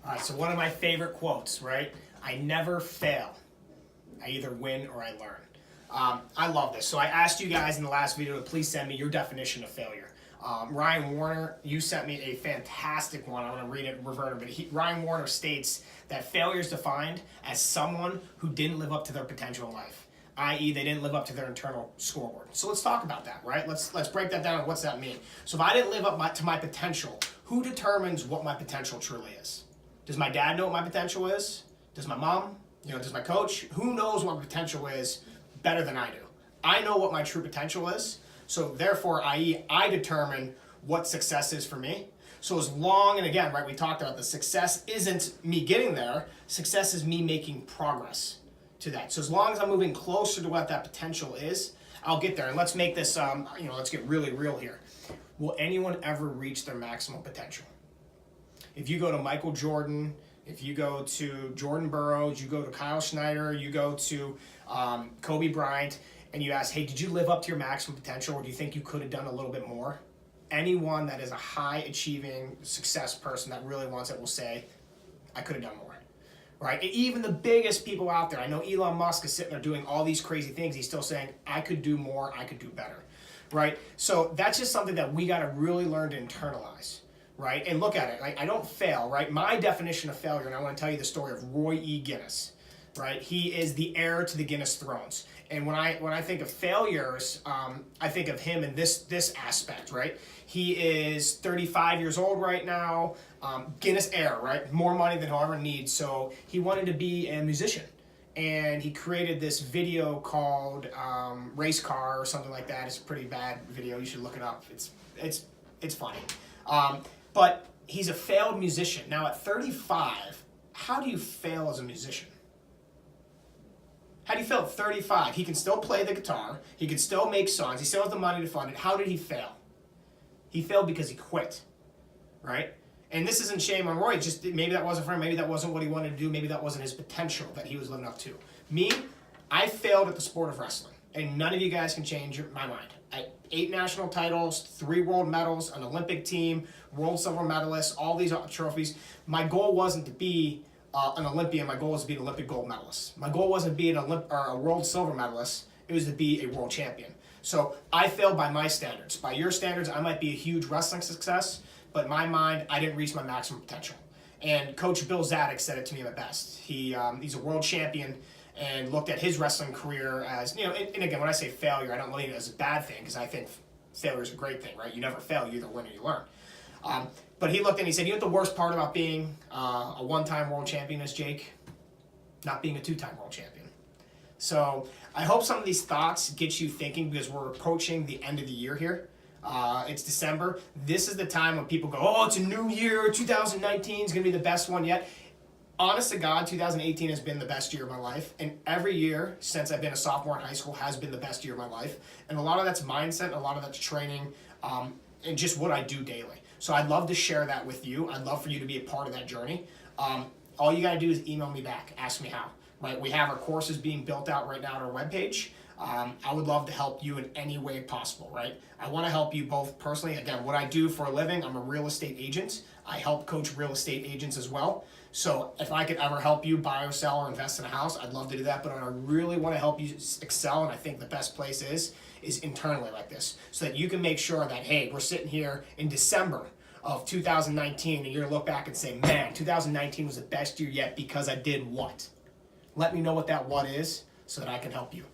All right, so one of my favorite quotes, right? I never fail. I either win or I learn. I love this. So I asked you guys in the last video to please send me your definition of failure. Ryan Warner, you sent me a fantastic one. I'm going to read it verbatim, but Ryan Warner states that failure is defined as someone who didn't live up to their potential in life, i.e. they didn't live up to their internal scoreboard. So let's talk about that, right? Let's break that down and what's that mean. So if I didn't live up to my potential, who determines what my potential truly is? Does my dad know what my potential is? Does my mom? Does my coach? Who knows what my potential is better than I do? I know what my true potential is. So therefore, i.e., I determine what success is for me. So as long, and again, right, we talked about the success isn't me getting there. Success is me making progress to that. So as long as I'm moving closer to what that potential is, I'll get there. And let's make this, let's get really real here. Will anyone ever reach their maximum potential? If you go to Michael Jordan, if you go to Jordan Burroughs, you go to Kyle Schneider, you go to Kobe Bryant, and you ask, hey, did you live up to your maximum potential, or do you think you could have done a little bit more? Anyone that is a high-achieving success person that really wants it will say, I could have done more, right? Even the biggest people out there, I know Elon Musk is sitting there doing all these crazy things. He's still saying, I could do more, I could do better, right? So that's just something that we got to really learn to internalize. Right? And look at it. I don't fail, right? My definition of failure, and I want to tell you the story of Roy E. Guinness, right? He is the heir to the Guinness thrones. And when I think of failures, I think of him in this aspect, right? He is 35 years old right now, Guinness heir, right? More money than he'll ever need. So he wanted to be a musician. And he created this video called Race Car or something like that. It's a pretty bad video. You should look it up. It's funny. But he's a failed musician. Now at 35, how do you fail as a musician? How do you fail at 35? He can still play the guitar. He can still make songs. He still has the money to fund it. How did he fail? He failed because he quit, right? And this isn't shame on Roy. Just maybe that wasn't for him. Maybe that wasn't what he wanted to do. Maybe that wasn't his potential that he was living up to. Me, I failed at the sport of wrestling. And none of you guys can change my mind. 8 national titles, 3 world medals, an Olympic team, world silver medalist, all these trophies. My goal wasn't to be an Olympian. My goal was to be an Olympic gold medalist. My goal wasn't to be a world silver medalist. It was to be a world champion. So I failed by my standards. By your standards, I might be a huge wrestling success, but in my mind, I didn't reach my maximum potential. And Coach Bill Zadek said it to me at best. He's a world champion, and looked at his wrestling career as, and again, when I say failure, I don't mean it as a bad thing, because I think failure is a great thing, right? You never fail, you either win or you learn. But he looked and he said, you know what the worst part about being a one-time world champion is, Jake? Not being a 2-time world champion. So I hope some of these thoughts get you thinking, because we're approaching the end of the year here. It's December. This is the time when people go, oh, it's a new year, 2019 is going to be the best one yet. Honest to God, 2018 has been the best year of my life, and every year since I've been a sophomore in high school has been the best year of my life, and a lot of that's mindset, a lot of that's training, and just what I do daily. So I'd love to share that with you. I'd love for you to be a part of that journey. All you gotta do is email me back, ask me how. Right? We have our courses being built out right now on our webpage. I would love to help you in any way possible, right? I want to help you both personally. Again, what I do for a living, I'm a real estate agent. I help coach real estate agents as well. So if I could ever help you buy or sell or invest in a house, I'd love to do that. But I really want to help you excel, and I think the best place is internally like this, so that you can make sure that, hey, we're sitting here in December of 2019, and you're going to look back and say, man, 2019 was the best year yet because I did what? Let me know what that what is so that I can help you.